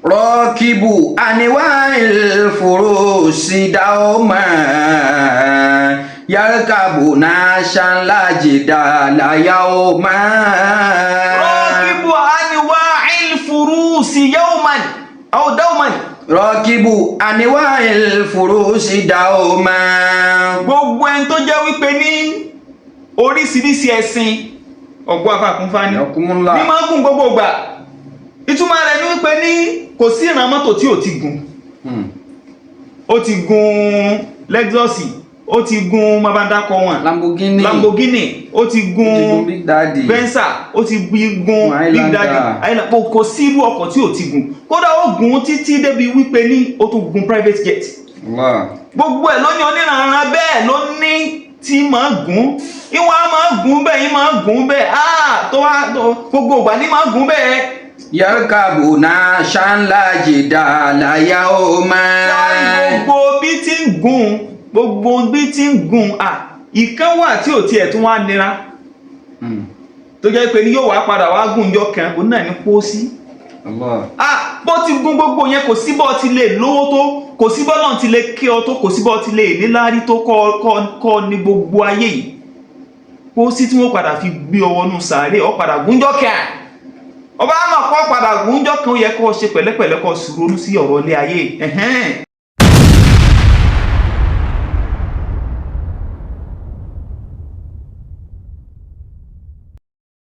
rakibu anwa'il furusi dauma yarkabuna shanla jidala yawma. rakibu anwa'il furusi yawman aw dawman. rakibu anwa'il furusi dauma. gbogbo ẹni tó jẹ́ wípé ní oríṣiríṣi ẹ̀sìn ọ̀gbọ́n afákúnfà ni máa ń gùn gbogbo ìgbà. ìtumọ̀ rẹ̀ ni wípé ní kò sí ìran mọ́tò tí ò ti gùn. ó ti gun Lexus, ó ti gun mabandakọ wọn Lamborghini, ó ti gun Venza, ó ti gun Big Daddy. kò sí irú ọkọ̀ tí ò ti gùn. kódà ó gùn títí débi wípé ní ó tún gun private jet. gbogbo ẹ̀ ló ní oníranran bẹ́ẹ̀ ló ní tí máa gùn. ìwọ̀n á máa gùn bẹ́ẹ̀ yín máa gùn bẹ́ẹ̀ tó wá gbogbo ìgbà ní máa gùn bẹ́ẹ̀. yarkabuna shanla jidala yawma. gbogbo bí tí ń gùn ìkan wà tí ò tiẹ̀ tún wá nira tó jẹ́ pé ní yóò wá padà wá gùn jọ kan òun náà ní pósí. bó ti gùn gbogbo yẹn kò sí bọ́ ti lè lówó tó, kò sí bọ́ náà ti lè kí ọ tó, kò sí bọ́ ti lè níláárí tó kọ́ ní gbogbo ayé yìí. pósí tí wọ́n padà fi gbé ọwọ́ nù sàárè ọ padà gùn jọ kan. ọba àmọ̀ kọ́ padà gùn jọ kan ó yẹ kó ṣe pẹ̀lẹ́pẹ̀lẹ́ kó sùúrù sí ọ̀rọ̀ ilé ayé.